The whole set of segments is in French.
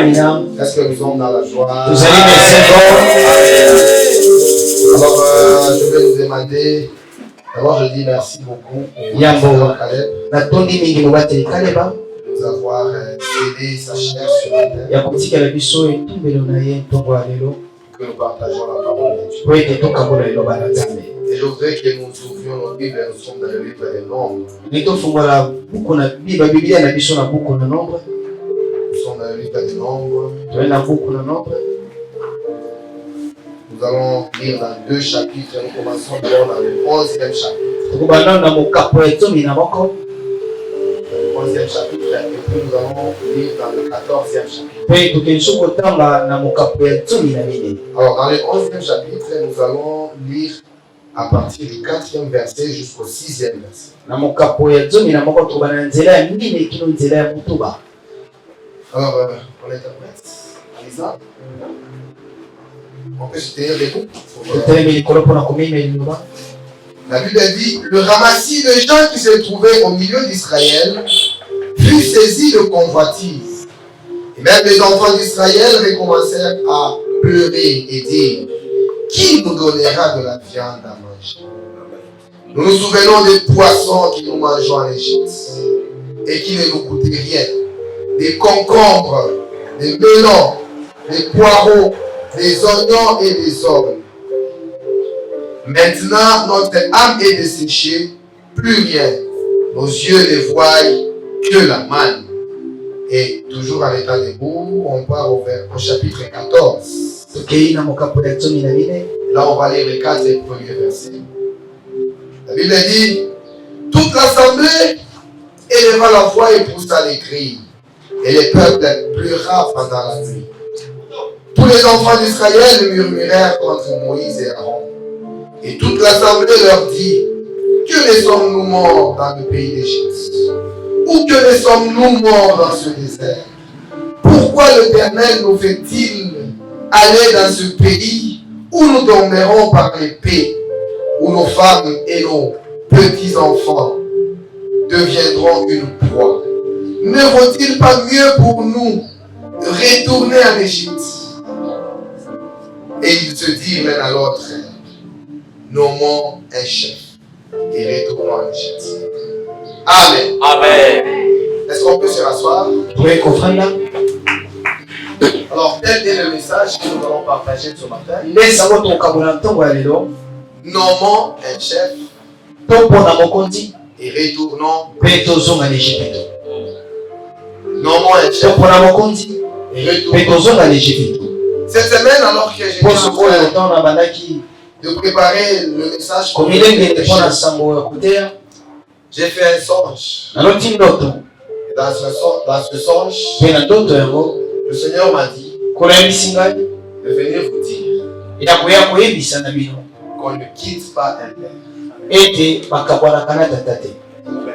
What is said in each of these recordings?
Est-ce que nous sommes dans la joie? Vous allez merci Lord. Alors, je vais nous demander. D'abord, je dis merci beaucoup au pasteur Caleb de nous avoir cédé sa chair sur la terre. Que nous partageons la parole de Dieu. Et je voudrais que nous ouvrions nos Bibles et nous sommes dans le livre des Nombres. Nous sommes dans le livre des Nombres. Nous allons lire dans 2 chapitres et nous commençons d'abord dans le 11e chapitre. Le 11e chapitre et puis nous allons lire dans le 14e chapitre. Alors dans le 11e chapitre, nous allons lire à partir du 4e verset jusqu'au 6e verset. Alors, on interprète. Alisa, on peut se tenir debout. La Bible dit, le ramassis de gens qui se trouvaient au milieu d'Israël fut saisi de convoitise. Et même les enfants d'Israël recommencèrent à pleurer et dire, qui nous donnera de la viande à manger? Nous nous souvenons des poissons que nous mangeons en Égypte et qui ne nous coûtaient rien. Des concombres, des melons, des poireaux, des oignons et des ormes. Maintenant, notre âme est desséchée, plus rien. Nos yeux ne voient que la manne. Et toujours en étant debout, on part au chapitre 14. Là, on va lire les 4 premiers versets. La Bible dit, toute l'assemblée éleva la voix et poussa les cris. Et le peuple pleura pendant la nuit. Tous les enfants d'Israël murmurèrent contre Moïse et Aaron. Et toute l'assemblée leur dit, que ne sommes-nous morts dans le pays d'Égypte? Ou que ne sommes-nous morts dans ce désert? Pourquoi l'Éternel nous fait-il aller dans ce pays où nous tomberons par l'épée, où nos femmes et nos petits-enfants deviendront une proie? Ne vaut-il pas mieux pour nous retourner en Égypte? Et ils se dirent l'un à l'autre, nommons un chef et retournons en Égypte. Amen. Amen. Est-ce qu'on peut se rasseoir? Oui, comprendre. Alors, tel est le message que nous allons partager ce matin. Nommons un chef et retournons en Égypte. Nommons un chef et retournons en Égypte. Cette semaine, alors que j'étais en train de préparer le message, j'ai fait un songe. Et dans ce songe, le Seigneur m'a dit de venir vous dire qu'on ne quitte pas un père.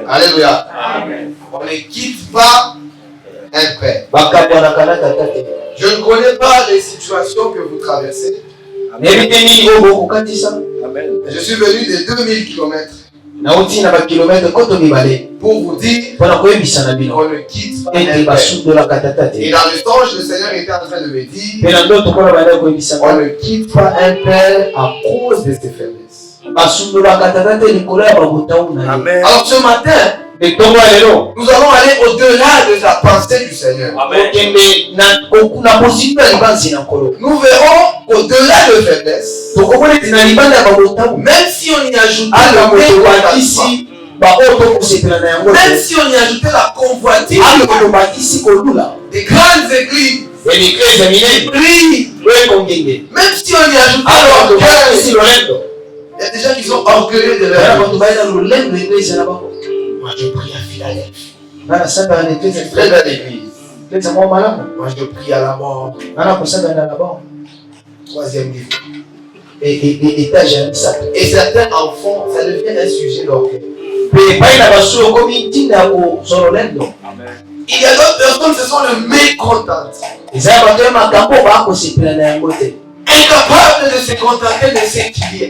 Alléluia. Amen. On ne quitte pas un père. Je ne connais pas les situations que vous traversez. Amen. Je suis venu de 2000 km pour vous dire qu'on ne quitte pas un père. Et dans le songe, le Seigneur était en train de me dire on ne quitte pas un père à cause de ses faiblesses. Amen. Alors ce matin, nous allons aller au-delà de la pensée du Seigneur. Amen. Nous verrons au-delà de faiblesse, même si on y ajoute même si on y ajoutait la convoitise, des grandes églises, même si on y ajoutait l'orgueil, il y a des gens qui sont orgueilleux de leur moi je prie à Philadelphie. C'est très belle église. Moi je prie à la mort. 3e niveau. Et certains enfants, ça devient un sujet d'orgueil. Il y a d'autres personnes qui sont le mécontent. incapable de se contenter de ce qu'il y a.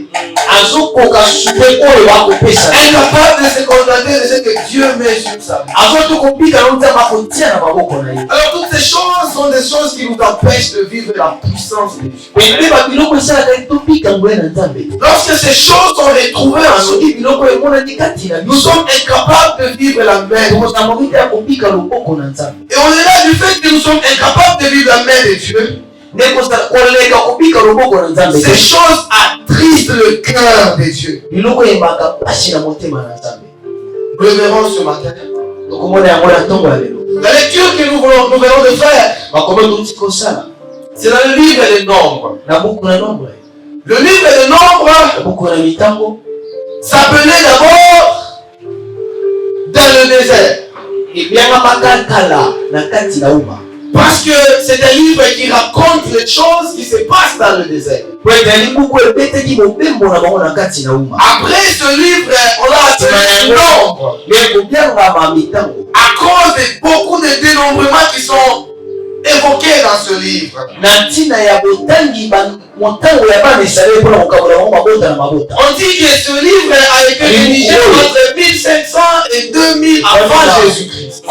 Incapable de se contenter de ce que Dieu met sur sa vie. Alors toutes ces choses sont des choses qui nous empêchent de vivre la puissance de Dieu. Lorsque ces choses sont retrouvées en nous, nous sommes incapables de vivre la main. Et au-delà du fait que nous sommes incapables de vivre la main de Dieu, ces choses attristent le cœur de Dieu. Nous le verrons ce matin. La lecture que nous venons de faire, c'est dans le livre des Nombres. Le livre des Nombres s'appelait d'abord dans le désert. Parce que c'est un livre qui raconte les choses qui se passent dans le désert. Après ce livre, on l'a appelé Nombre. À cause de beaucoup de dénombrements qui sont évoqués dans ce livre. On dit que ce livre a été rédigé entre 1500 et 2000 avant Jésus-Christ.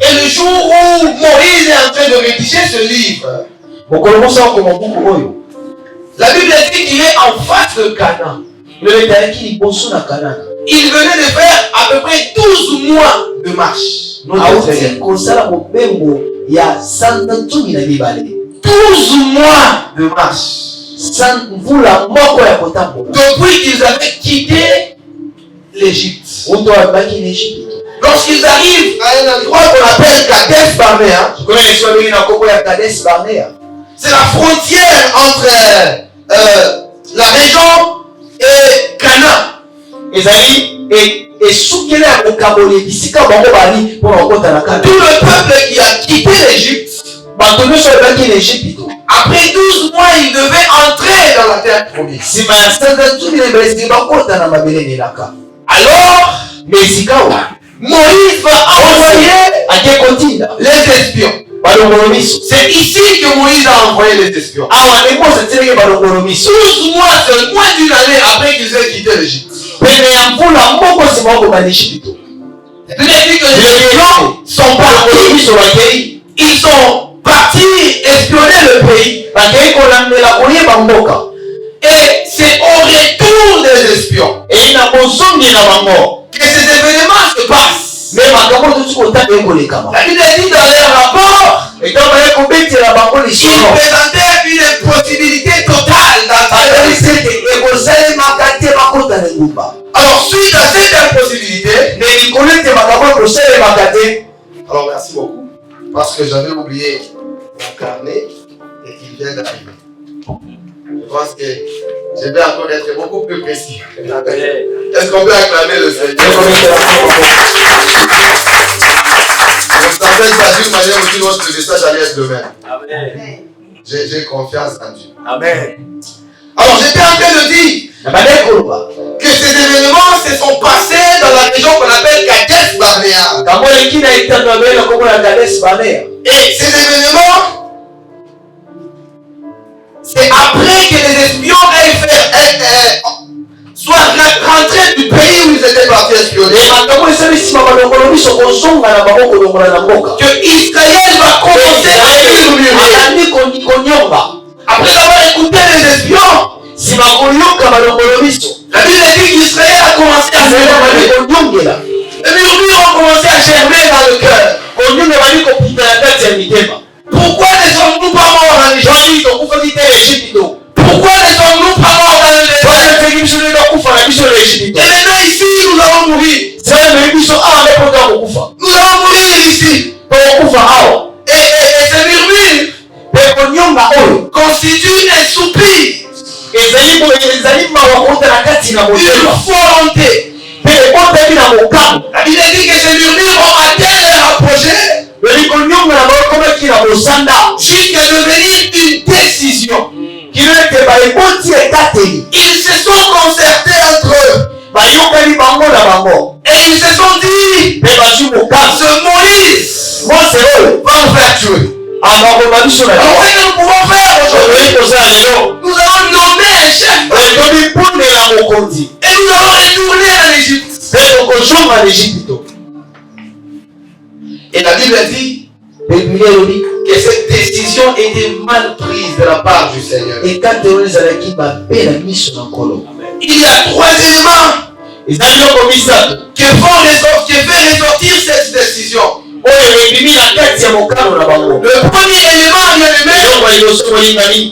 Et le jour où Moïse est en train de rédiger ce livre, la Bible dit qu'il est en face de Canaan. Il venait de faire à peu près 12 mois de marche. 12 mois de marche. Depuis qu'ils avaient quitté l'Égypte. Lorsqu'ils arrivent à un endroit qu'on appelle Kadesh Barnea, c'est la frontière entre la région et Canaan. Tout le peuple qui a quitté l'Égypte, après 12 mois, il devait entrer dans la terre promise. Alors, Moïse va envoyer les espions. C'est ici que Moïse a envoyé les espions. 12 mois, c'est moins d'une année après qu'ils aient quitté l'Égypte. Il dit que les espions sont partis. Ils sont partis espionner le pays. Et c'est au retour des espions que ces événements se passent. La Bible dit dans leur rapport, ils présentaient une possibilité totale d'entrer. Alors suite à cette impossibilité, alors merci beaucoup, parce que j'avais oublié mon carnet et qu'il vient d'arriver. Je pense que je vais encore être beaucoup plus précis. Est-ce qu'on peut acclamer le Seigneur? Je savais que d'une manière ou d'une autre, le message allait être le même. Amen. J'ai confiance en Dieu. Amen. Alors j'étais en train de dire que ces événements se sont passés dans la région qu'on appelle Kadesh Barnea. Et ces événements, c'est après que les espions soient rentrés du pays où ils étaient partis espionner, que Israël va commencer à murmurer. Après avoir écouté les espions, la Bible dit qu'Israël a commencé à murmurer. Les murmures ont commencé à germer dans le cœur. Pourquoi ne sommes-nous pas morts en Égypte? Pourquoi ne sommes-nous pas morts dans le désert? Et maintenant ici, nous allons mourir. Nous allons mourir ici. Et ces murmures constituent un soupir. Une volonté. La Bible dit que ces murmures ont atteint leur apogée jusqu'à devenir une décision. Ils se sont concertés entre eux. Et ils se sont dit, ce Moïse va faire tuer. Alors, On sait que nous pouvons faire aujourd'hui. Nous allons nommer un chef. Et nous allons retourner en Égypte. Et la Bible dit que cette décision était mal prise de la part du Seigneur. Il y a 3 éléments qui fait ressortir cette décision. Le premier élément,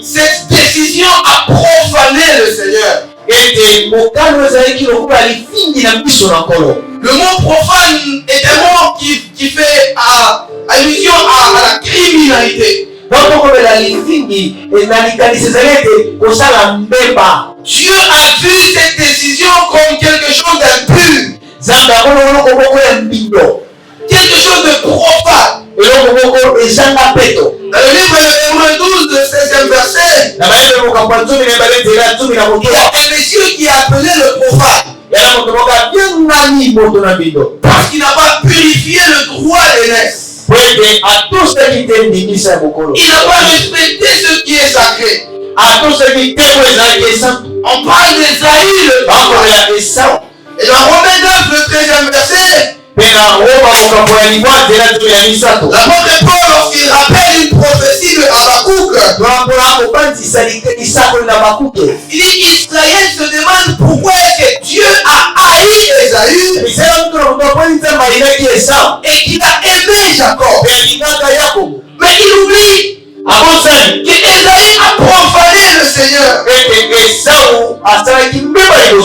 cette décision a profané le Seigneur. Le mot profane est un mot qui fait allusion à la criminalité. Dieu a vu cette décision comme quelque chose d'impur, quelque chose de profane. Dans le livre de Hébreux 12, le 16e verset, il y a un monsieur qui a appelé le profane parce qu'il n'a pas purifié le droit d'aînesse. Il n'a pas respecté ce qui est sacré. On parle d'Ésaü, le profane. Et dans Romains 9, le 13e verset, l'apôtre Paul, lorsqu'il rappelle une prophétie de Habakkuk, il dit qu'Israël se demande pourquoi est-ce que Dieu a haï Ésaü et qu'il a aimé Jacob. Mais il oublie qu'Ésaü a profané le Seigneur. Et donc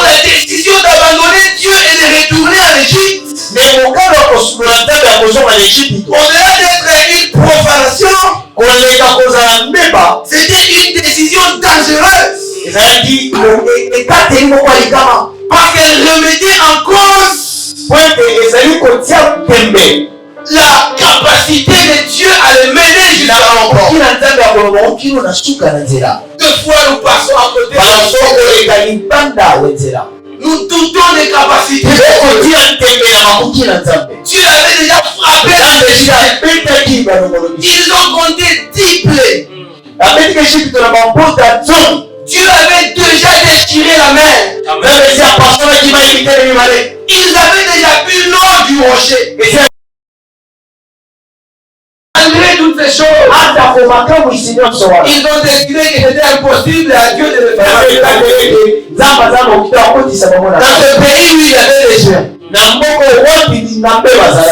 la décision d'abandonner Dieu et de retourner en Égypte, au-delà d'être une profanation, c'était une décision dangereuse. Parce qu'elle remettait en cause la capacité de Dieu à le mener jusqu'à l'emploi. Deux fois nous passons à côté. Nous doutons des capacités. Dieu avait déjà frappé la Égypte. Ils ont compté 10 plaies. Dieu avait déjà déchiré la mer. Ils avaient déjà bu l'eau du rocher. Malgré toutes ces choses, ils ont décidé que c'était impossible à Dieu de le faire. Dans ce pays où il y avait des gens,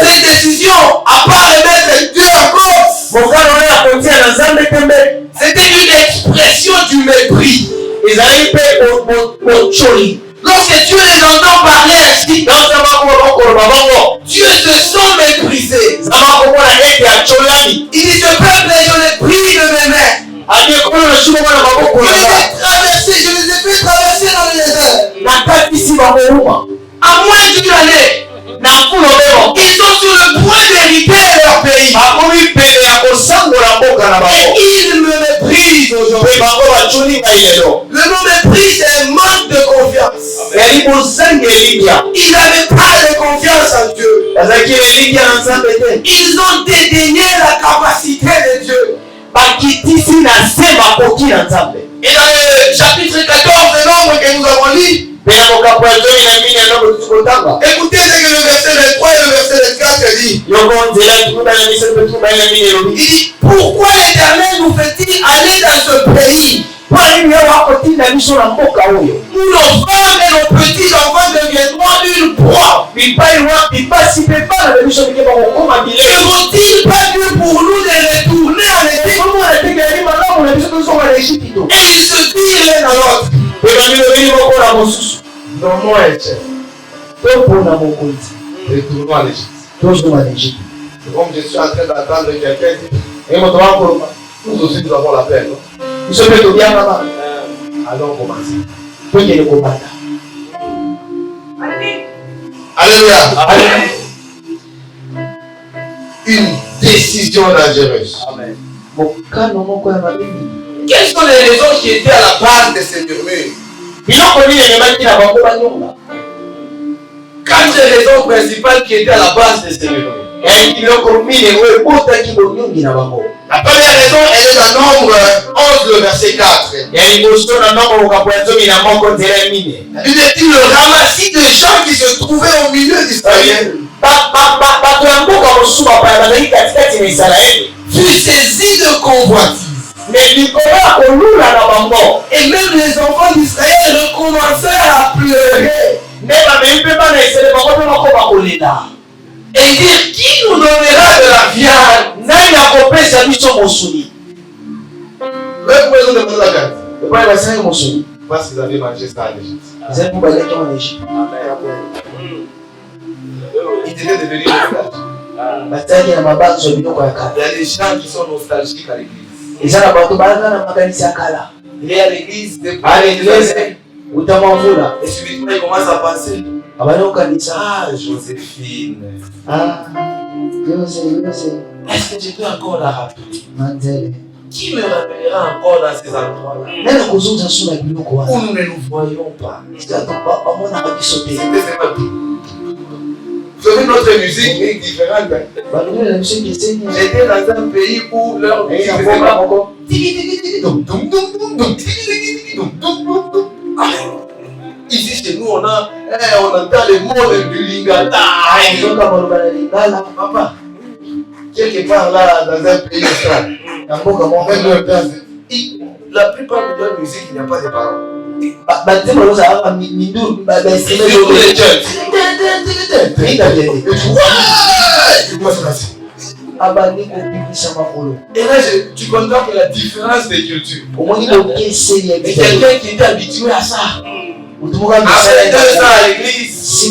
cette décision, à part remettre Dieu en cause, c'était une expression du mépris. Lorsque Dieu les entend parler ainsi, Dieu se sent méprisé. Il dit, ce peuple, je l'ai pris de mes mains. Je les ai fait traverser dans le désert. À moins d'une année, ils sont sur le point d'hériter leur pays. Et ils me méprisent aujourd'hui. Le mot mépris, c'est un manque de confiance. Ils n'avaient pas de confiance en Dieu. Ils ont dédaigné la capacité de Dieu. Et dans le chapitre 14 de Nombre que nous avons lu, écoutez ce que le verset 23 et le verset 24 dit. Il dit, pourquoi l'Éternel nous fait-il aller dans ce pays où nos femmes et nos petits enfants deviendront une proie? Ne vaut-il pas mieux pour nous de retourner en Égypte? Et ils se dirent l'un à l'autre. Retournons en Égypte. Comme je suis en train d'attendre quelqu'un dit, nous aussi nous avons la peine. Allons commencer. Alléluia. Une décision dangereuse. Amen. Quelles sont les raisons qui étaient à la base de ces murmures? Quatre raisons principales qui étaient à la base de ces murmures. La première raison, elle est dans Nombre 11, le verset 4. La Bible dit le ramassis de gens qui se trouvaient au milieu d'Israël fut saisi de convoitise. Et même les enfants d'Israël recommencèrent à pleurer. Et dire, qui nous donnera de la viande? Mais pourquoi ils ont demandé la viande? Parce qu'ils avaient mangé ça en Égypte. Ils étaient devenus nostalgiques. Il y a des gens qui sont nostalgiques à l'église. Il est à l'église, et subitement il commence à penser. Ah, Joséphine. Est-ce que je peux encore la rappeler? Qui me rappellera encore dans ces endroits-là où nous ne nous voyons pas? C'était vous savez, notre musique est différente. J'étais dans un pays où leur musique faisait pas. Ici chez nous, on entend les mots du Lingala. Papa, quelque part là, dans un pays austral, la plupart de leur musique, il n'y a pas de paroles. Et là, tu contemples la différence des cultures. Et quelqu'un qui était habitué à ça, après 2 ans à l'église, il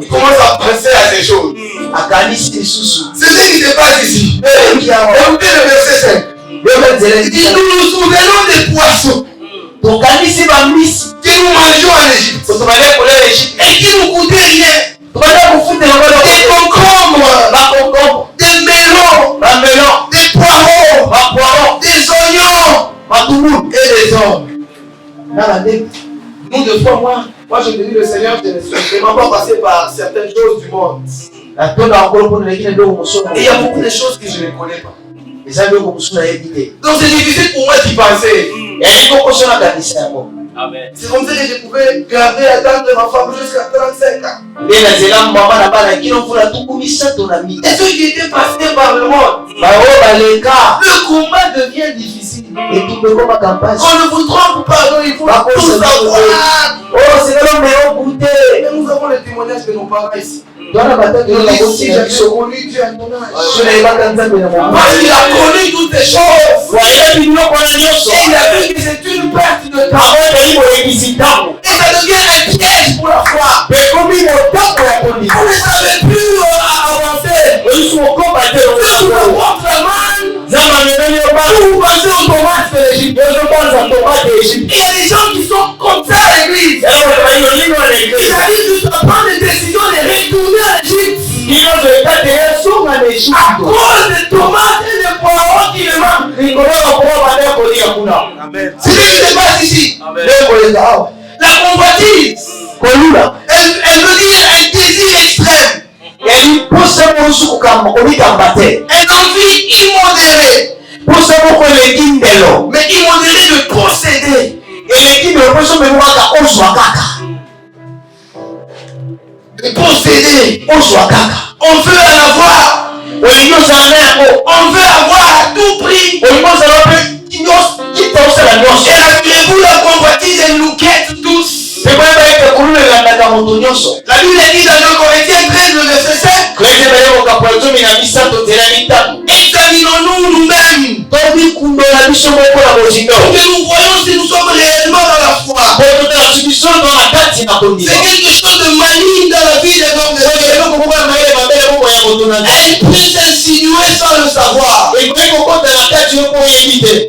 commence à penser à ces choses. C'est ce qui se passe ici. Écoutez le verset 5. Il dit, nous nous souvenons des poissons que nous mangeons en Égypte et qui nous coûtaient rien. Des concombres, des melons, des poireaux, des oignons et des hommes. Nous, deux fois, moi je bénis le Seigneur, je ne suis vraiment pas passé par certaines choses du monde. Et il y a beaucoup de choses que je ne connais pas. Donc c'est difficile pour moi d'y penser. Amen. C'est comme ça que je pouvais garder la dame de ma femme jusqu'à 35 ans. Et ceux qui étaient passés par le monde, le combat devient difficile. On ne vous trompe pas, donc il faut tout savoir. Et nous avons le témoignage de nos parents ici. Si j'avais connu Dieu à ton âge, parce qu'il a connu toutes ces choses, et il a vu que c'est une perte de temps, et ça devient un piège pour la foi. Vous ne savez plus avancer. Vous pensez aux tomates de l'Égypte. Il y a des gens qui sont comme ça à l'église. Ils arrivent juste à prendre des décisions de retourner à l'Égypte. À cause des tomates et des poireaux qui le manquent. C'est ce qui se passe ici. La convoitise, elle veut dire un désir extrême. Un envie immodérée. Mais immodérée de posséder. De posséder. On veut en avoir. On veut avoir à tout prix. Et rappelez-vous, la convoitise, elle nous quête tous. La Bible dit dans 2 Corinthiens 13, le verset 5. Examinons-nous nous-mêmes. Que nous voyons si nous sommes réellement dans la foi. C'est quelque chose de maligne dans la vie des hommes de Dieu. Elle peut s'insinuer sans le savoir. Qu'il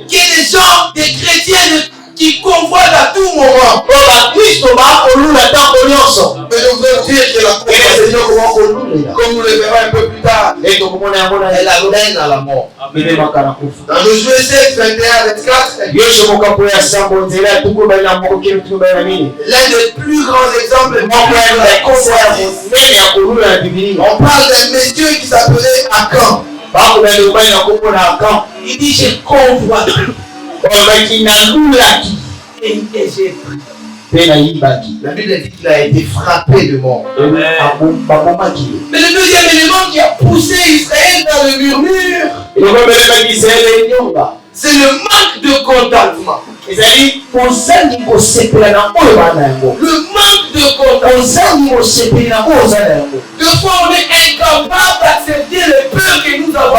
y ait des gens, des chrétiens qui convoitent à tout moment. Mais je voudrais vous dire que la convoitise, comme nous le verrons un peu plus tard, elle amène à la mort. Dans Josué 16, 21, 24, l'un des plus grands exemples de la convoitise. On parle d'un monsieur qui s'appelait Akan. Il dit j'ai convoité. Et j'ai pris. La Bible dit qu'il a été frappé de mort. Mais le deuxième élément qui a poussé Israël dans le murmure, c'est le manque de contentement. Le manque de contentement. Deux fois on est incapable d'accepter le peu que nous avons.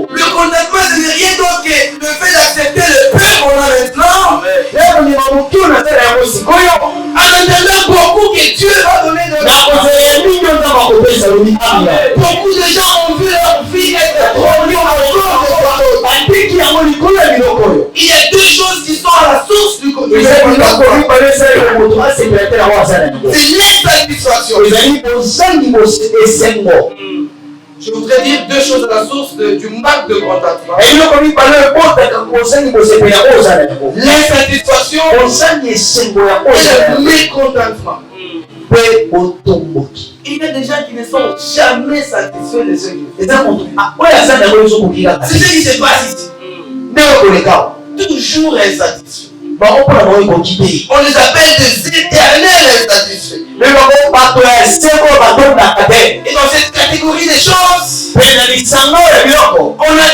Le contentement, ce n'est rien d'autre que le fait d'accepter le peu qu'on a maintenant. En attendant beaucoup que Dieu va donner de l'argent. Beaucoup de gens ont vu leur vie être remplie il y a deux choses qui sont à la source du contentement. C'est l'insatisfaction. Je voudrais dire deux choses à la source du manque de contentement. L'insatisfaction et le mécontentement. Il y a des gens qui ne sont jamais satisfaits de ce qu'ils font. C'est ce qui se passe ici. Toujours insatisfaits. On les appelle des éternels insatisfaits. Et dans cette catégorie des choses, on a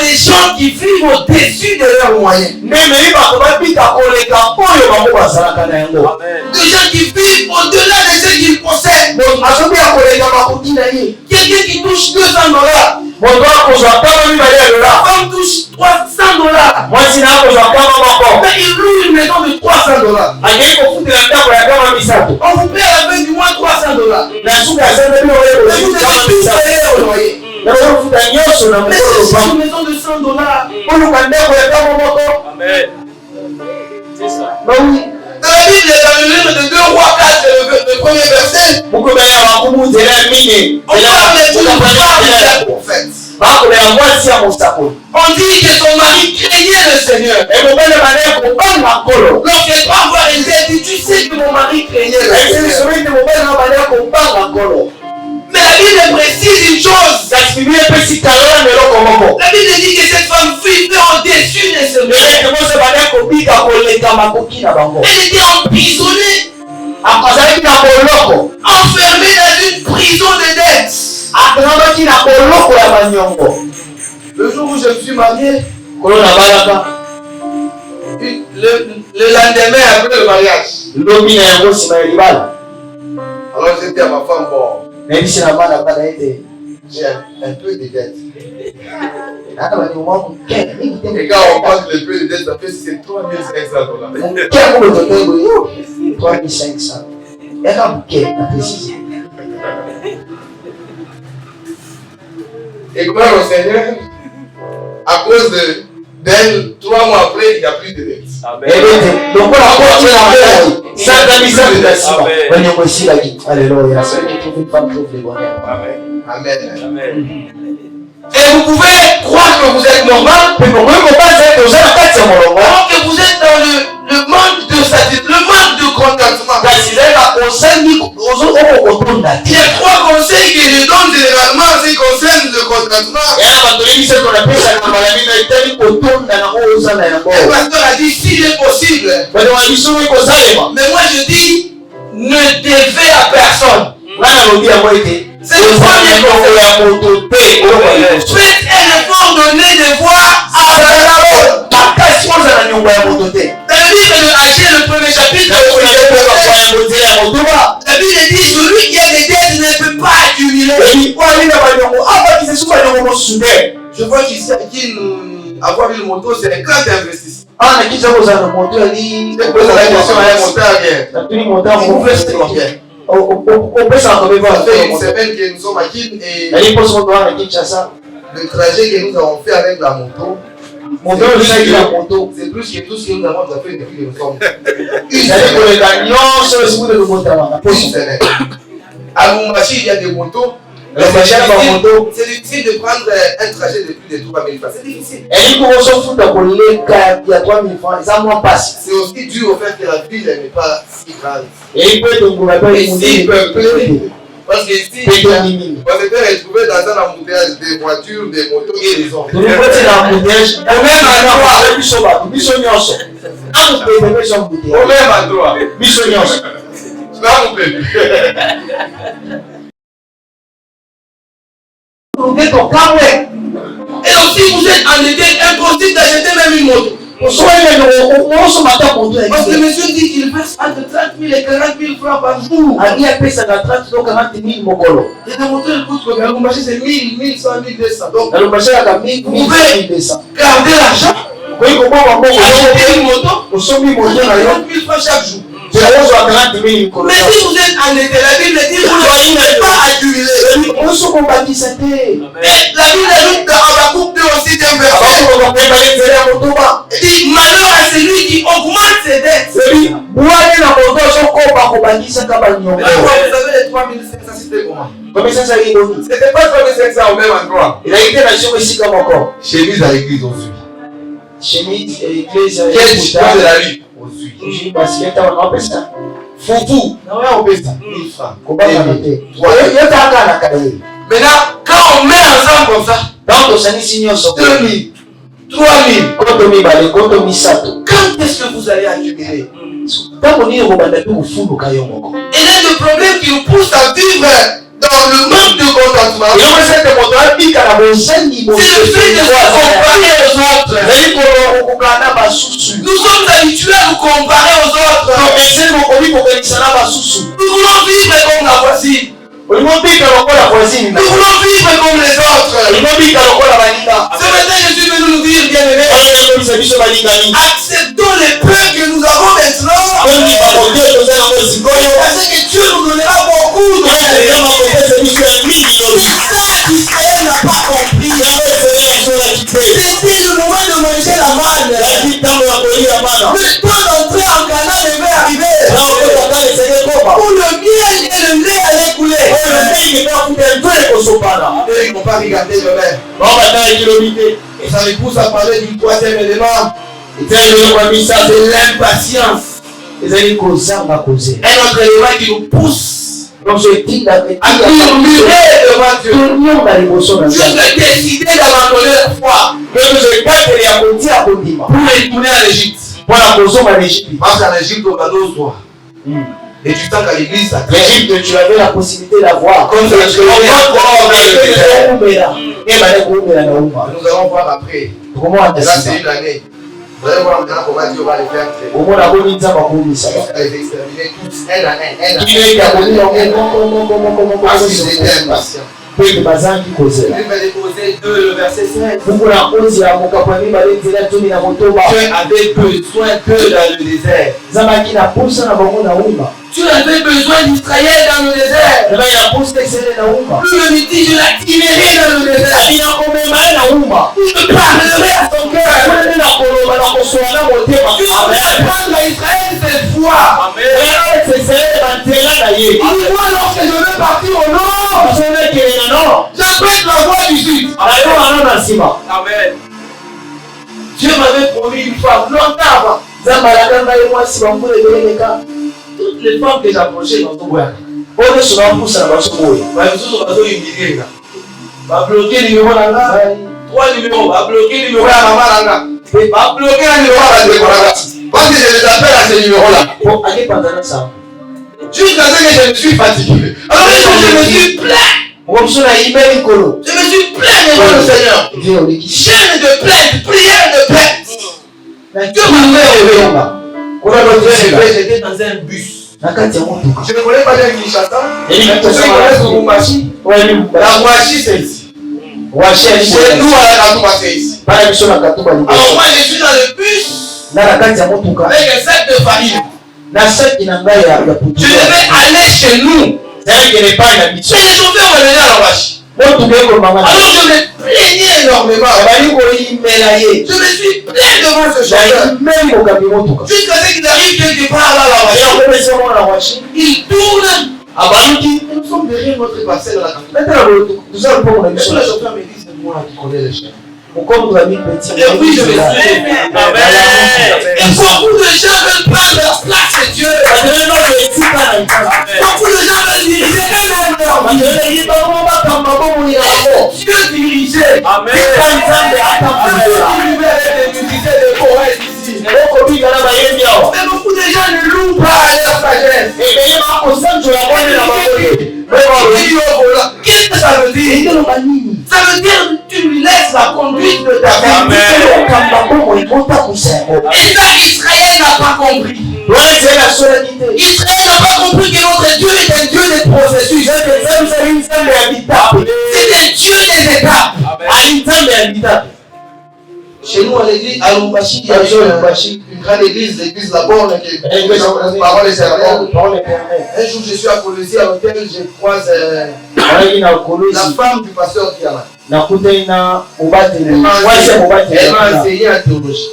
des gens qui vivent au-dessus de leurs moyens. Des gens qui vivent au-delà de ce qu'ils possèdent. Quelqu'un qui touche $200. La femme touche $300. Mais il loue une maison de $300. On vous paie à la fin du mois $300. Mais vous devez tous payer au loyer. Mais c'est une maison de $100. Amen. C'est ça. Dans la Bible, dans le livre de 2 Rois 4, le premier verset, on parle d'un prophète. On dit que son mari craignait le Seigneur. Lorsque Abraham va réaliser, il dit, tu sais que mon mari craignait le Seigneur. Mais la Bible précise une chose. La Bible dit que cette femme vivait au-dessus de ce monde. Elle était emprisonnée. Enfermée dans une prison de dettes. Le jour où je me suis marié, le lendemain après le mariage, alors j'ai dit à ma femme, bon, j'ai un peu de dettes. Et quand on parle de peu de dettes, ça fait c'est $3,500. 3500. Et gloire au Seigneur, à cause d'elle, 3 mois après, il n'y a plus de dettes. Amen. Amen. Amen. Et vous pouvez croire que vous êtes normal, alors que vous êtes dans le manque de satisfaction, le manque de contentement. Il y a 3 conseils que je donne généralement en ce qui concerne le contentement. Le pasteur a dit s'il est possible. Mais moi je dis ne devez à personne. C'est le premier conseil. Faites un effort donné de voir à la parole. Dans le livre de Agé, le premier chapitre, la Bible dit celui qui a des dettes ne peut pas accumuler. Je vois qu'ici, avoir une moto, c'est un grand investissement. Ça fait une semaine que nous sommes à Kin et le trajet que nous avons fait avec la moto, c'est plus que tout ce que nous avons fait depuis que nous sommes. Une semaine. À Lumbashi, il y a des motos. C'est difficile de prendre un trajet de plus de 3000 francs. C'est difficile. C'est aussi dû au fait que la ville n'est pas si grande. Et si peuplée, Parce que ici, Pete mingi. on s'était retrouvé dans un embouteillage des voitures, des motos et des hommes. Tulipoti na embouteillage. Au même endroit. Biso ba, biso nyonso. Amu pete biso Au embouteillage. même endroit. Biso nyonso. Tu vas mon peuple. Et aussi, vous êtes endetté, impossible d'acheter même une moto. Parce que le monsieur dit qu'il verse entre 30 000 et 40 000 francs par jour. Et le moteur coûte combien? Le marché c'est 1000, 1100, 1200. Donc, vous pouvez garder l'argent. Acheter une moto. 40 000 francs chaque jour. Mais si vous êtes endetté, la Bible dit que vous ne pouvez pas accumuler. Et la Bible dit dans Habakkuk 2 aussi d'un verset. Il dit malheur à celui qui augmente ses dettes. Pourquoi vous savez les 3500 c'était comment? C'était pas 3500 au même endroit. Chemise à l'église on suit. Quel choix de la vie? Foufou. On paie ça. 1000 francs. Maintenant, quand on met ensemble comme ça, 2000, 3000, quand est-ce que vous allez accumuler? Et là, le problème qui nous pousse à vivre dans le manque de contentement, c'est le fait de se comparer aux autres. Nous sommes habitués à nous comparer aux autres. Nous voulons vivre comme la voisine. Nous voulons vivre comme les autres. Ce matin, je suis venu nous dire, bien aimé, acceptons les peurs que nous avons maintenant. Parce que Dieu nous donnera beaucoup de Israël n'a pas compris. C'était le moment de manger la manne. Le temps d'entrer en Canaan devait arriver. Où le miel et le lait allaient couler. Et ils n'ont pas regardé le lait. Et ça me pousse à parler du troisième élément. C'est l'impatience. Un autre élément qui nous pousse à murmurer devant Dieu. Je vais décider d'abandonner la foi pour retourner en Égypte. Parce qu'en Égypte, on a nos droits. Et tu sens qu'à l'église, ça traîne. L'Égypte, tu avais la possibilité d'avoir. Comme ça, nous allons voir après. Là, c'est une année. Vous allez voir maintenant comment Dieu va les faire. Il va les exterminer tous, un à un. Parce qu'ils étaient impatients. Il va déposer 2, le verset 16. Dieu avait besoin d'eux dans le désert. Tu avais besoin d'Israël dans le désert. Plus le midi, je l'attirerai dans le désert. Je parlerai à son cœur. Tu vas prendre à Israël cette foi. Dis-moi lorsque je vais partir au nord, j'appelle la voix du sud. Amen. Dieu m'avait promis une femme longtemps avant. Toutes les femmes que j'approchais dans ton bois, va bloquer le numéro là, 3 numéros, va bloquer le numéro à maman là, va bloquer le numéro à la. Parce que je les appelle à ce numéro là. Jusqu'à ce que je me suis fatigué. Alors je me suis plaint. Je me suis plaint devant le Seigneur. Chaîne de plainte, prière de plainte. Dieu m'a fait j'étais dans un bus. Je ne connais pas bien Kinshasa. Je connais Lubumbashi. La Ouachi c'est ici. Chez nous à la Katouma c'est ici. Alors moi je suis dans le bus avec un sac de farine. Je devais aller chez nous. Mais le chauffeur m'a donné à la Ouachi. Alors je me plaignais énormément. Je me suis plaint devant ce chauffeur. Jusqu'à ce qu'il arrive quelque part là la Ouachi. Il tourne. Et nous sommes derrière notre parcelle à la campagne. Le chauffeur me dit c'est moi qui connais les chefs. Et puis je me suis. Amen. Et beaucoup de gens veulent prendre leur place chez Dieu. Beaucoup de gens veulent diriger leur vie. Dieu dirigeait. Amen. Mais beaucoup de gens ne louent pas leur sagesse. Qu'est-ce que ça veut dire? Ça veut dire que tu lui laisses la conduite de ta vie. Et ça, Israël n'a pas compris. Israël n'a pas compris que notre Dieu est un Dieu des processus. C'est un Dieu des étapes. Chez nous, à l'église, à Lumbashi, il y a une grande église, l'église là-bas, la parole est éternelle. Un jour, je suis à Colosie, à l'hôtel, je croise la femme du pasteur qui est là. Elle m'a enseigné la théologie.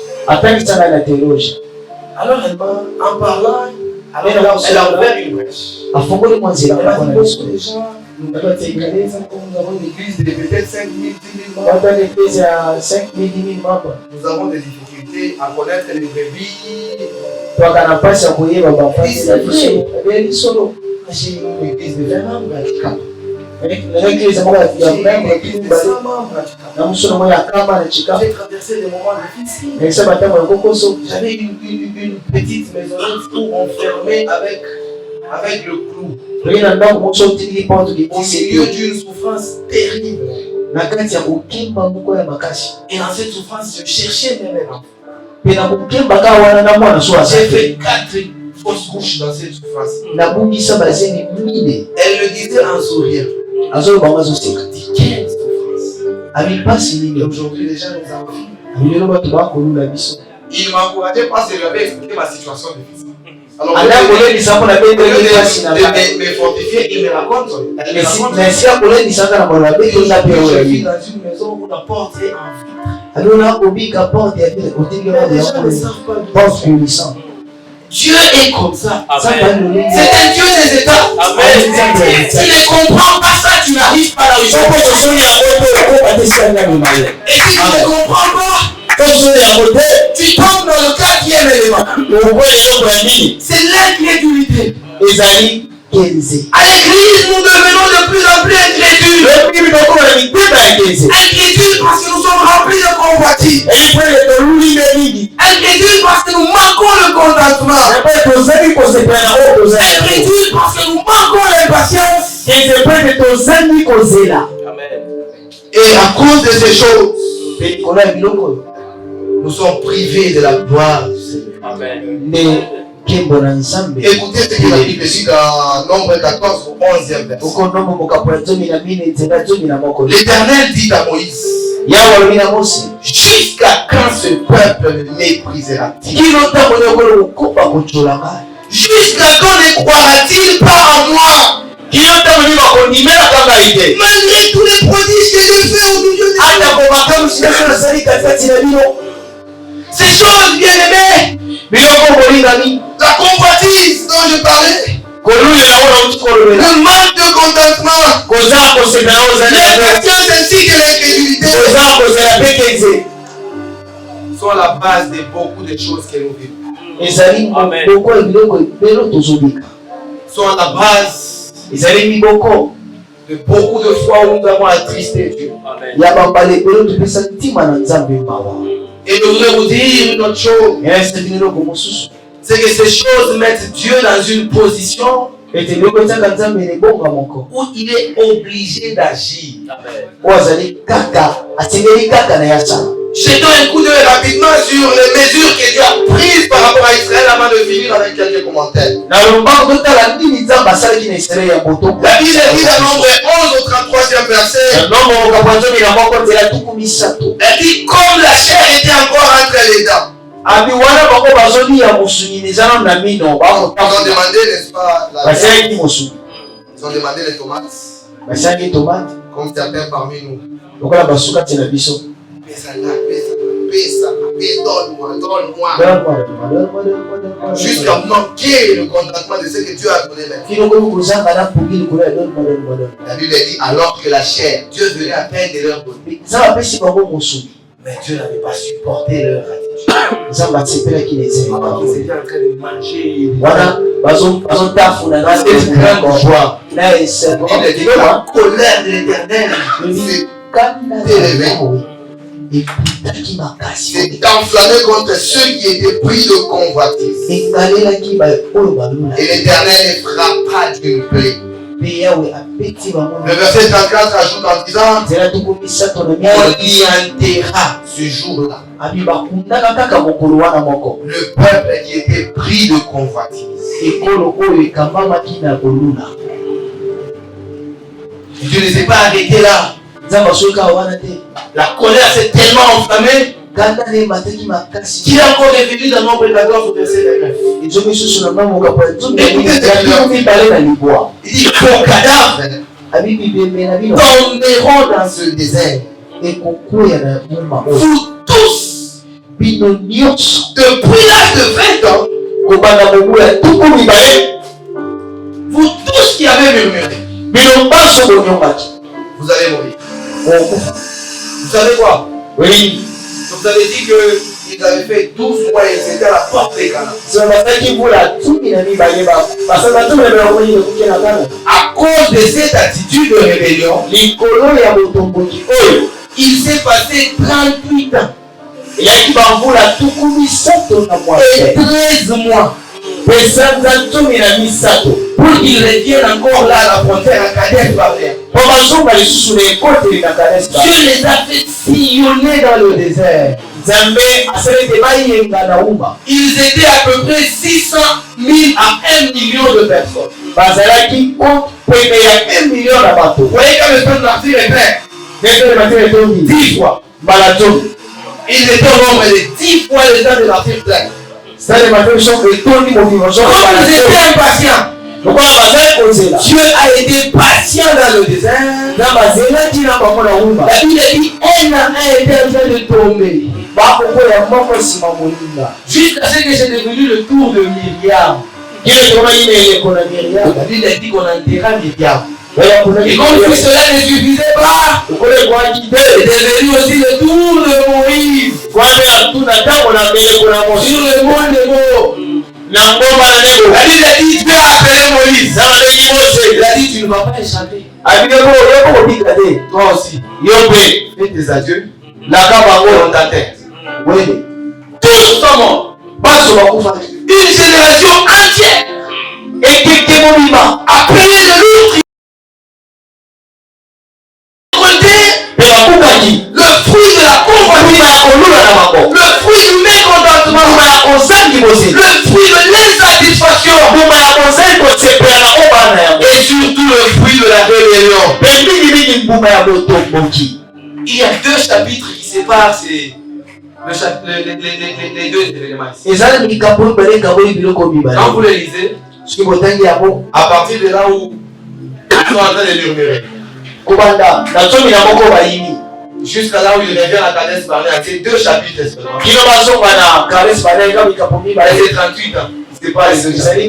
Alors, elle m'a, en parlant, elle a ouvert une brèche. Elle m'a dit, beaucoup de gens, nous avons une église de peut-être 5 000, 10 000 membres. Nous avons des difficultés à connaître les brebis. J'ai une église de 20 membres à Chikapa. J'ai traversé des moments difficiles. J'avais une petite maisonnette tout enfermée avec le clou. Au milieu d'une souffrance terrible. Et dans cette souffrance, je cherchais mes enfants. J'ai fait 4 fausses couches dans cette souffrance. Elle le disait en souriant. Quelle souffrance. Et aujourd'hui, les gens nous envient. Il ne m'encourageait pas, c'est lui avait expliqué ma situation difficile. Alors, me fortifier, il me raconte. Je vis dans une maison où la porte est en vitre. Les gens ne savent pas. Dieu est comme ça. C'est un Dieu des états. Amen. Tu ne comprends pas ça, tu n'arrives pas là où il faut. Et si tu ne comprends pas, tu tombes dans le 4e élément. C'est l'incrédulité. À l'église, nous devenons de plus en plus incrédules. Incrédules parce que nous sommes remplis de convoitises. Incrédules parce que nous manquons le contentement. Incrédules parce que nous manquons l'impatience. Et à cause de ces choses, nous sommes privés de la gloire du Seigneur. Amen. Écoutez ce qu'il a dit ici dans Nombre 14 au 11e verset. L'Éternel dit à Moïse, jusqu'à quand ce peuple me méprisera-t-il? Jusqu'à quand ne croira-t-il pas en moi? Malgré tous les prodiges que j'ai faits au milieu de ces choses, bien-aimées, la convoitise dont je parlais, le manque de contentement, l'impatience ainsi que l'incrédulité sont la base de beaucoup de choses que nous vivons. Sont la base de beaucoup de fois où nous avons attristé Dieu. Et je voudrais vous dire une autre chose. C'est que ces choses mettent Dieu dans une position où il est obligé d'agir. Jetons un coup d'œil rapidement sur les mesures que Dieu a prises par rapport à Israël avant de finir avec quelques commentaires. La Bible dit dans Nombre 11 au 33e verset. Elle dit comme la chair était encore entre les dents. Ils ont demandé, n'est-ce pas, ils ont demandé les tomates. Comme certains parmi nous. Donne-moi. Jusqu'à manquer le contentement de ce que Dieu a donné maintenant. La Bible dit alors que la chair, Dieu venait à peine de leur donner. Mais Dieu n'avait pas supporté leur attitude. Ils étaient en train de manger. Voilà, cette grande joie. Et la colère de l'Éternel s'est élevée. C'est enflammé contre ceux qui étaient pris de convoitise. Et l'Éternel les frappa d'une plaie. Le verset 34 ajoute en disant, on y enterra ce jour-là le peuple qui était pris de convoitise. Dieu ne s'est pas arrêté là. La colère s'est tellement enflammée qu'il est encore revenu dans Nombre 14 au verset 29. Il dit, vos cadavres tomberont dans ce désert. Vous tous, depuis l'âge de 20 ans, vous tous qui avez murmuré, vous allez mourir. Vous savez quoi? Oui. Vous avez dit qu'ils avaient fait 12 mois et ils étaient à la porte des Canaan. À cause de cette attitude de rébellion, il s'est passé 38 ans. Et 13 mois. Pour qu'ils reviennent encore là à la frontière à Kadesh Barnea. Dieu les a fait sillonner dans le désert. Ils étaient à peu près 600 000 à 1 million de personnes. Vous voyez quand le temps de martyr est plein. 10 fois. Ils étaient au nombre de 10 fois le temps de martyr plein. Comme ils étaient impatients, Dieu a été patient dans le désert. La Bible dit un à un était en train de tomber. Jusqu'à ce que c'est devenu le tour de Myriam. La Bible dit qu'on enterra Myriam. Et comme si cela ne suffisait pas, c'est devenu aussi le tour de Moïse. Sur le mont Nebo. La Bible dit Dieu a appelé Moïse. Il a dit tu ne vas pas échapper. Toi aussi. Fais tes adieux. Dans ta tête. Tous sont morts. Une génération entière. Appelée de l'autre. Le fruit de la convoitise, le fruit du mécontentement, le fruit de l'insatisfaction, et surtout le fruit de la rébellion. Il y a 2 chapitres qui séparent les 2 événements. Quand vous les lisez, à partir de là où ils sont en train de murmurer, jusqu'à là où il revient à Kadesh Barnea, c'est 2 chapitres seulement. C'est 38 ans. C'est pas les 2 chapitres.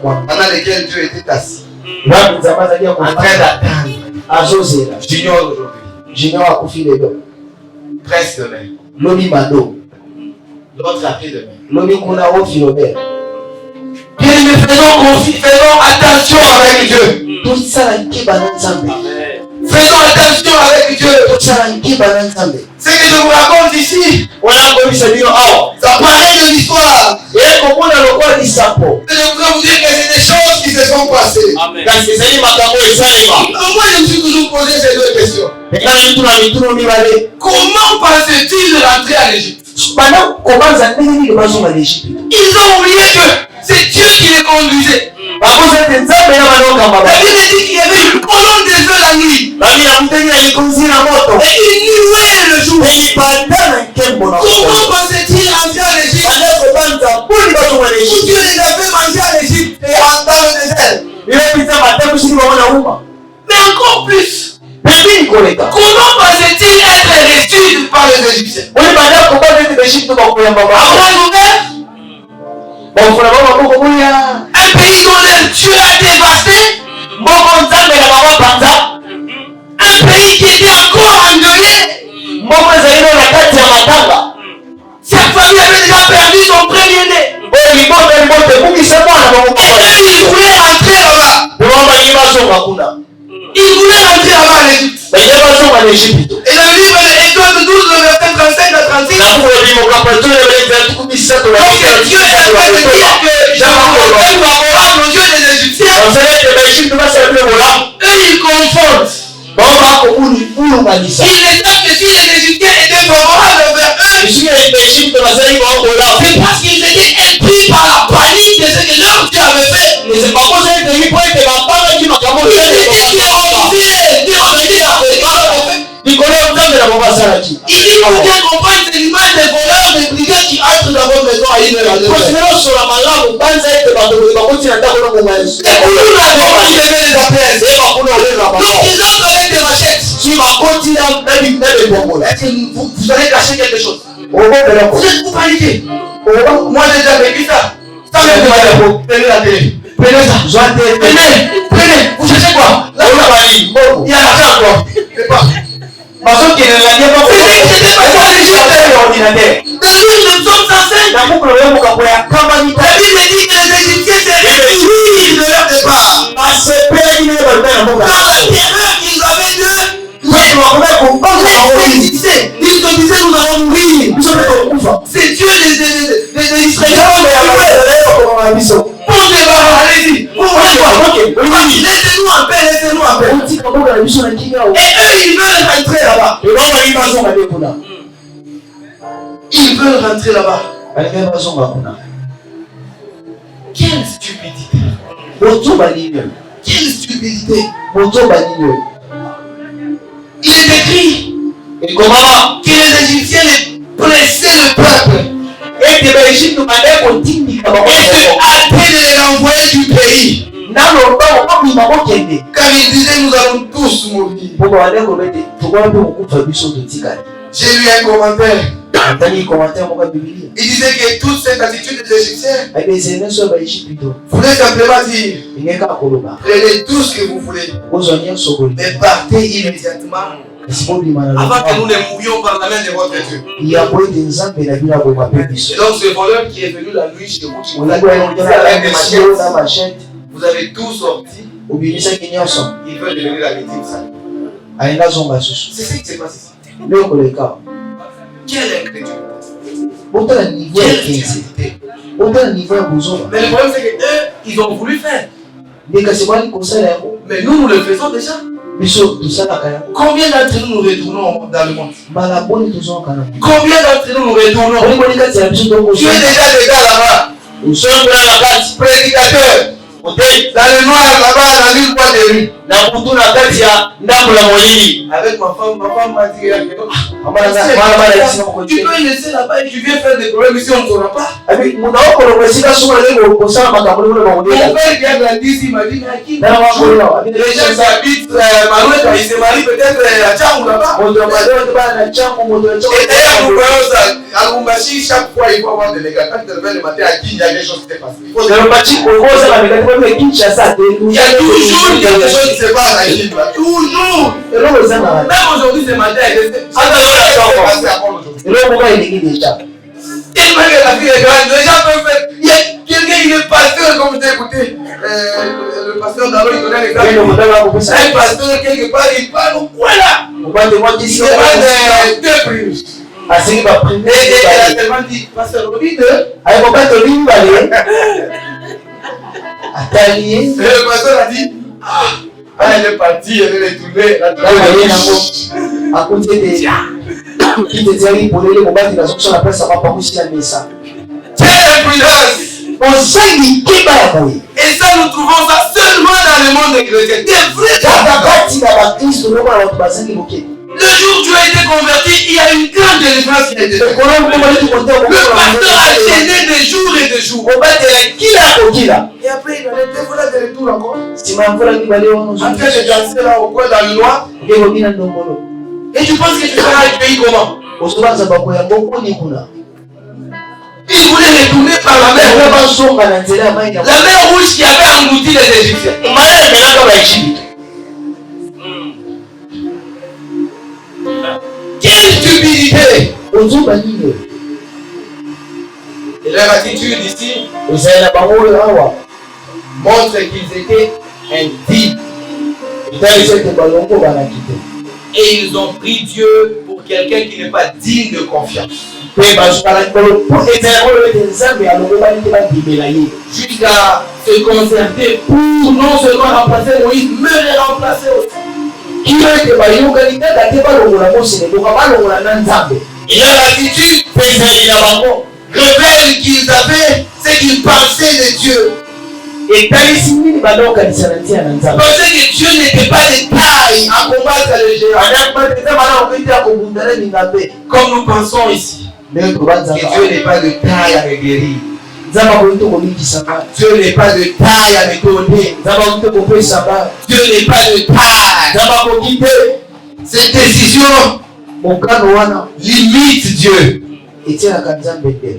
Pendant lesquels Dieu était assis. En train d'attendre. Junior aujourd'hui. Presque demain. L'autre après-demain. Bien, faisons attention avec Dieu. Faisons attention avec Dieu. Ce que je vous raconte ici, ça paraît de l'histoire. Et je voudrais vous dire que c'est des choses qui se sont passées. Amen. Moi, je me suis toujours posé ces 2 questions. Comment pense-t-il de rentrer à l'Égypte? Ils ont oublié que c'est Dieu qui les conduisait. La Bible dit qu'il y avait une colonne de feu la nuit. Et il nuait le jour. Comment pensait-il rentrer à l'Égypte? Dieu les a fait manger à l'Égypte et dans le désert. Mais encore plus, comment pensait-il être reçu par les Égyptiens? Un pays dont le Dieu a dévasté. Un pays qui était encore endeuillé. Égypte. Et dans le livre d'Exode 12, le verset 35 à 36, donc Dieu est en train de dire que Jacob favorable aux yeux des Égyptiens. Eux, ils confondent. Ils savent que si les Égyptiens étaient favorables envers eux, c'est parce qu'ils étaient épris par la panique de ce que leur Dieu avait fait. Ils étaient terrorisés. Il dit pour bien comprendre, c'est l'image des voleurs, des brigands qui entrent dans votre maison à une heure. Donc ils entrent avec des machettes. Est-ce que vous allez cacher quelque chose? Vous êtes paniqués. Moi j'ai déjà vécu ça. Ça me dit, prenez la télé. Prenez ça. Prenez. Vous cherchez quoi? Là, il y a l'argent encore. C'est pas. C'était pas l'ordinateur. Dans le livre de Psaume 105, la Bible dit que les Égyptiens s'est réjouis de leur départ. Dans la terreur qu'ils avaient d'eux, ils se disaient nous allons mourir. C'est Dieu des Israéliens. Bon débat, allez-y. Laissez-nous en paix. Et eux, ils veulent rentrer là-bas. Ils veulent rentrer là-bas. Quelle stupidité. Quelle stupidité. Il est écrit que les Égyptiens pressaient le peuple et se hâtaient de les renvoyer du pays. Car ils disaient nous allons tous mourir. J'ai lu un commentaire. Il disait que toute cette attitude des Égyptiens voulait simplement dire prenez tout ce que vous voulez, mais partez immédiatement avant que nous ne mourions par la main de votre Dieu. Et donc ce voleur qui est venu la nuit chez vous, qui vous a avec des machettes, vous avez tout sorti, il veut devenir la victime ça. C'est ce qui s'est passé. Quelle incrédulité. Mais le problème c'est que eux, ils ont voulu faire. Mais nous le faisons déjà. Combien d'entre nous nous retournons dans le monde? Combien d'entre nous nous retournons? Tu es déjà des gars là-bas. Nous sommes dans la place prédicateur. Dans le noir là-bas, dans une boîte de nuit. Avec ma femme m'a dit tu peux laisser là-bas et tu viens faire des problèmes ici, on ne saura pas. Mon père qui a grandi ici, il m'a dit mais à qui? Les gens qui habitent Malouette, ils se marient peut-être à Tchangou là-bas. Et d'ailleurs, nous voyons ça. À Lumbashi, chaque fois, il faut avoir des gars. Quand tu te lèves le matin à qui, il y a quelque chose qui s'est passé. Il y a toujours quelque chose qui se passe à Chine. Toujours. Même aujourd'hui, ce matin, tellement que la vie est grande, les gens peuvent faire. Il y a quelqu'un qui est pasteur, comme j'ai écouté. Le pasteur d'Allo, il donnait un exemple. Un pasteur, quelque part, il parle au coin là. Il demande deux primes. Et il a tellement dit, pasteur, on dit deux. Et le pasteur a dit, elle est partie, elle est retournée. Quelle imprudence! Et ça, nous trouvons ça seulement dans le monde chrétien. Des vrais gars. Le jour où tu as été converti, il y a une grande délivrance qui a été faite. Le pasteur a gêné des jours et des jours. Et après, il allait des fois de retour encore. En train de danser là au coin dans le noir. Et tu penses que tu seras du pays comment? Il voulait retourner par la mer. La mer rouge qui avait englouti les Égyptiens. Quelle stupidité! Et leur attitude ici montre qu'ils étaient indignes. et ils ont pris Dieu pour quelqu'un qui n'est pas digne de confiance. Jusqu'à se concerter pour non seulement remplacer Moïse, mais les remplacer aussi. Il a l'attitude rebelle qu'ils avaient, c'est qu'ils pensaient de Dieu. Et pensaient que Dieu n'était pas de taille à combattre les géants. Comme nous pensons ici. Que Dieu n'est pas de taille à me guérir. Dieu n'est pas de taille à me donner. Dieu n'est pas de taille. Cette décision limite Dieu. Et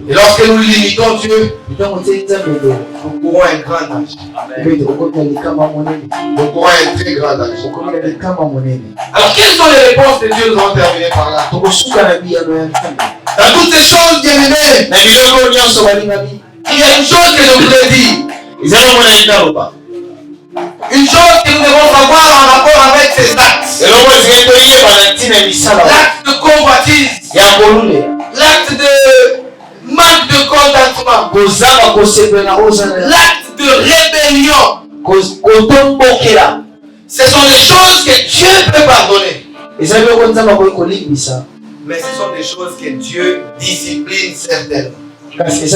lorsque nous limitons Dieu, nous courons un grand danger. Nous courons un très grand danger. Alors, quelles sont les réponses de Dieu? Nous allons terminer par là. Dans toutes ces choses, bien-aimés, il y a une chose que je voudrais dire. Une chose que nous devons savoir en rapport avec ces actes. L'acte de convoitise. L'acte de manque de contentement. L'acte de rébellion. Ce sont des choses que Dieu peut pardonner. Mais ce sont des choses que Dieu discipline certainement. La Bible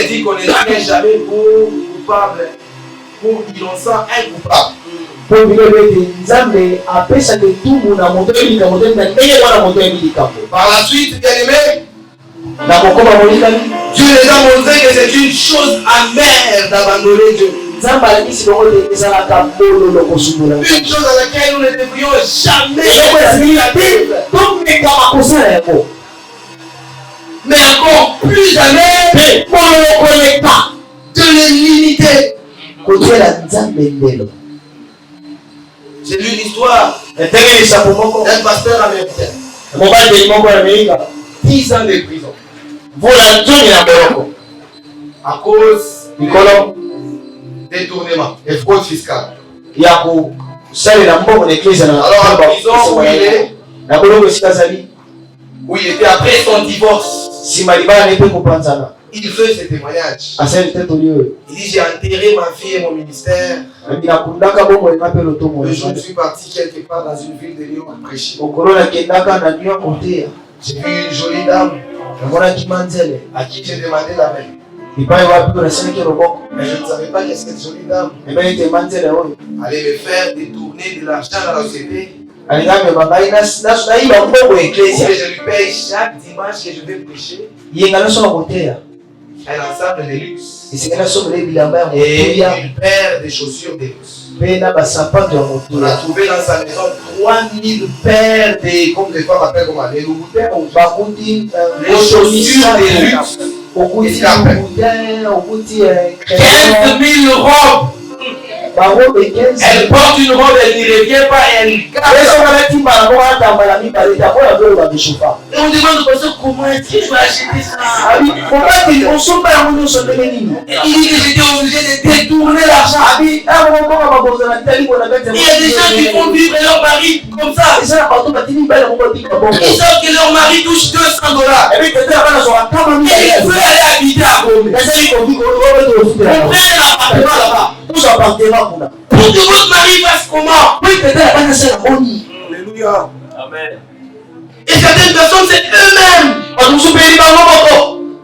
dit qu'on ne tient jamais pour coupable, pour innocent incoupable. Par la suite, bien-aimé, Dieu les a montré que c'est une chose amère d'abandonner Dieu. Une chose à laquelle nous ne devrions jamais. Mais encore plus jamais de les limiter. J'ai lu l'histoire d'un pasteur américain. 10 ans de prison. À cause détournement et fraude fiscale. Alors en prison où il était après son divorce, il fait ce témoignage. Il dit: j'ai enterré ma fille et mon ministère. Le jour où je suis parti quelque part dans une ville de Lyon à prêcher. J'ai vu une jolie dame à qui j'ai demandé la main. Mais je ne savais pas que cette jolie dame allait me faire détourner de l'argent dans la société. Et je lui paye chaque dimanche que je vais prêcher un ensemble de luxe et une paire de chaussures de luxe. On a trouvé dans sa maison 3000 paires de, comme les femmes appellent comment, les chaussures de luxe. 15 000 robes. Elle porte une robe, elle n'y revient pas et elle garde. Et on demande au pasteur comment est-ce que je vais acheter ça. Il dit que j'étais obligé de détourner l'argent. Il y a des gens qui font vivre leur mari comme ça. Ils savent que leur mari touche $200. Et il veut aller habiter à Gombe. On fait un appartement là-bas. Pour que votre mari fasse comment? Alléluia. Amen. Et certaines personnes, c'est eux-mêmes.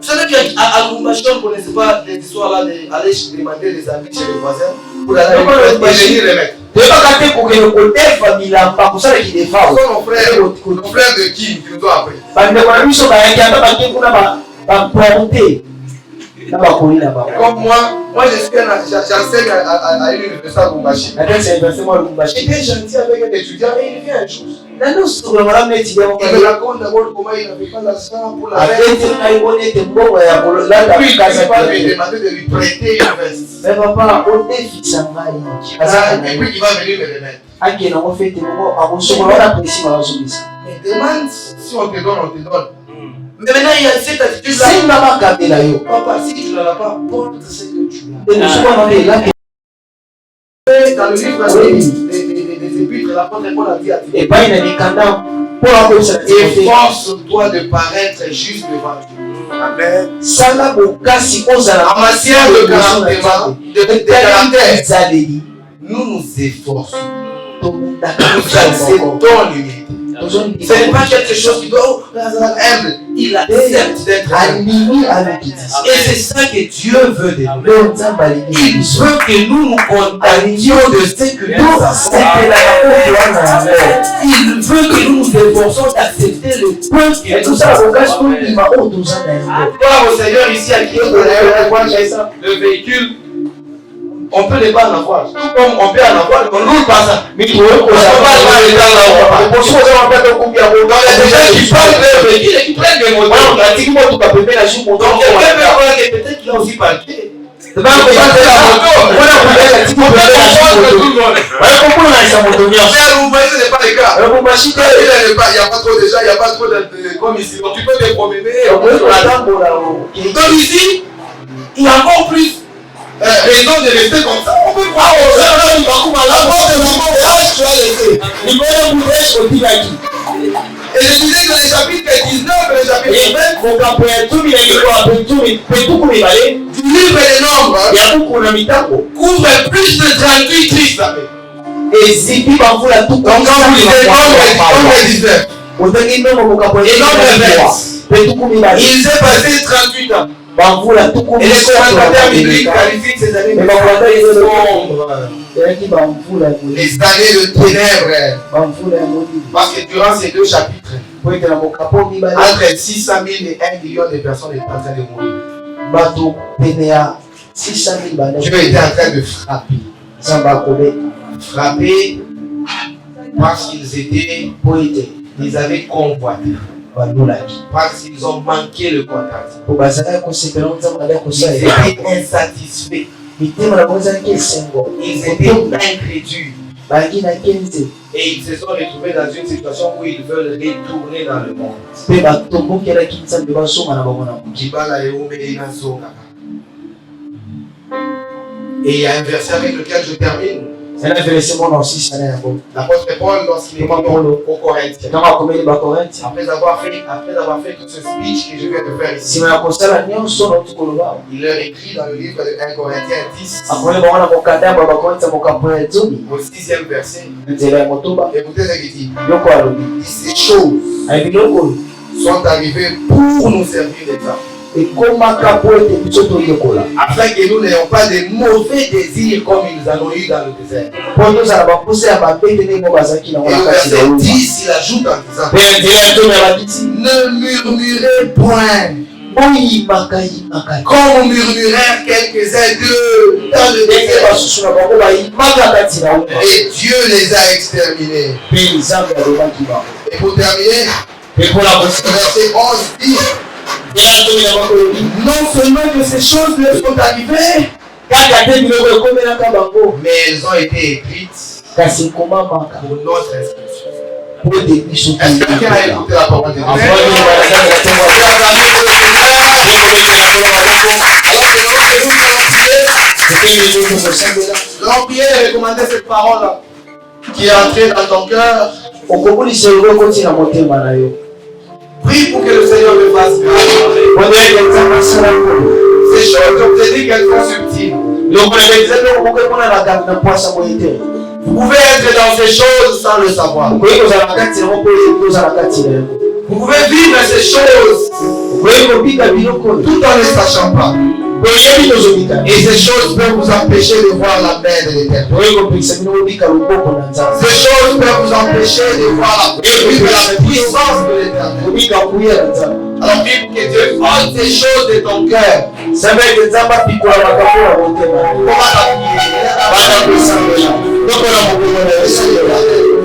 Vous savez qu'à Lumbashi, on ne connaissait pas les histoires là d'aller demander les amis chez les voisins pour aller les mettre. Nos frères de Kim qui nous ont appris. Comme moi j'enseigne à une université à Lumbashi. J'étais gentil avec un étudiant et il vient un jour. Il me raconte d'abord comment il n'avait pas l'argent pour la rente. Puis il va lui demander de lui prêter une veste. Et puis il va venir me remettre. Il demande si on te donne, on te donne. Mais maintenant il y a cette attitude-là. Papa, si tu ne l'as pas, porte ce que tu as. Dans le livre des les épîtres, l'apôtre Paul a dit à Timothée, epai na mikanda mpo na koyebisa Timote efforce-toi de paraître juste devant Dieu. Amen. sala bokasi ozala En matière de caractère, de ezaleli nous nous efforçons. tomundaka C'est ton limite. Ce n'est pas quelque chose qui doit être humble. Il accepte d'être humble. alimi alokitisi Et c'est ça que Dieu veut de nous. nde nzambe alingi Il biso veut que nous nous contamions de ce que nous tosepelaka koyoana yango Il veut que nous nous efforçons d'accepter le point que nous etosala avons. bokasi tondima oyo toza na yango Gloire au Seigneur ici à qui le véhicule. On peut ne pas en avoir. Tout comme on peut en avoir, on ne roule pas ça. Mais on ne peut pas aller dans la voie. Dans les gens qui parlent de leur véhicule et qui prennent des moteurs. Donc quelqu'un peut voir que peut-être qu'il a aussi parqué. C'est pas que vous voyez, ce n'est pas le cas. Il n'y a pas trop de gens, il n'y a pas trop de comme ici. Donc tu peux te promener. Donc ici, il y a encore plus raison de rester comme ça. On peut voir et je disais que le chapitre 19 et le chapitre 20 du livre des Nombres couvre plus de 38 Christ. ezipi bamvula Donc quand vous lisez Nombre 19 otangi ndombo mokapo et Nombre 20, petukumi bali il s'est passé 38 ans. bamvula tukumi Et les commentateurs bibliques qualifient ces années de sombre. elaki bamvula ya molili Les années de ténèbres. bamvula ya molili Parce que durant ces deux chapitres, po ete na mokapo mibale entre 600 000 et 1 million de personnes étaient en train de mourir. bato pene ya 600 000 Dieu était en train de frapper. nzambe akobeta Frapper parce qu'ils étaient po ete ils avaient convoité. bandolaki Parce qu'ils ont manqué le contact. po bazalaki kosepela nzambe alaki Ils kosala étaient insatisfaits. mitema na bango ezalaki esengo Ils étaient incrédules. bangi na kenze Et ils se sont retrouvés dans une situation où ils veulent retourner dans le monde. mpe batombokelaki nzambe bazonga na bango na moki Kibala Eumeli Nazonga. Et il y a un verset avec lequel je termine. ena verese mwana osisa na yango L'apôtre Paul, lorsqu'il est venu aux Corinthiens, ntango akomeli bakorinthe après avoir fait tout ce speech que je viens de faire ici, nsima ya kosala nyonso nauti koloba il leur écrit dans le livre de 1 Corinthiens 10, akomeli bango na mokanda ya bakorinthe mokambo ya zomi au 6e verset. nzela ya motoba Écoutez ce qu'il dit. biloko alobi Il dit, ces choses ayi biloko oyo sont arrivées pour nous servir d'exemple, ekomaka po ete biso toyekola afin que nous n'ayons pas de mauvais désirs comme ils en ont eu dans le désert. po tozala baposa ya mabe te ndenge bazalaki nango Et na au kati verset ya luma 10, il ajoute en disant, mpe nzela ya zomi alabiti ne murmurez point, boyimaka yimaka comme murmurèrent quelques-uns d'eux dans le ndenge désert. basusu na bango bayimaka kati na luma Et Dieu les a exterminés. mpe nzambe alobaki bango Et pour terminer, mpe mpona kosika verset 11 dit, nzela ya zomi na bango elobi non seulement que ces choses leur sont arrivées, kaka te biloko ekomelaka bango mais elles ont été écrites kasi ekomamaka pour notre inscription. po ete biso Est-ce que quelqu'un a écouté la parole de Dieu? afwani balazaki na ntongo ya Chers amis de Seigneur, alors que nous allons prier, allons prier et recommander cette parole qui est entrée dans ton cœur. okobulisa eloko ekoti na motema na yo Prie pour que le Seigneur me fasse grâce. odeke nzambe asala nkolo Ces choses, je te dis qu'elles sont subtiles. lokola nzambe okoki emonanaka na mpwasa boye te Vous pouvez être dans ces choses sans le savoir. okoki kozala na kati yango mpo ete ozala kati na yango Vous pouvez vivre ces choses okoki kobika biloko oyo tout en ne sachant pas. oyebi tozobika Et ces choses peuvent vous empêcher de voir la main de l'Éternel. okoki kopekisa bino kobika loboko na nzambe Ces choses peuvent vous empêcher de voir la puissance de l'Éternel. kobika kuya na nzambe Alors prie que Dieu ôte ces choses de ton cœur. nzambe ete nzambe apikola makambo na motema Comment t'appuyer? bana kosambela lokola mokongo na yo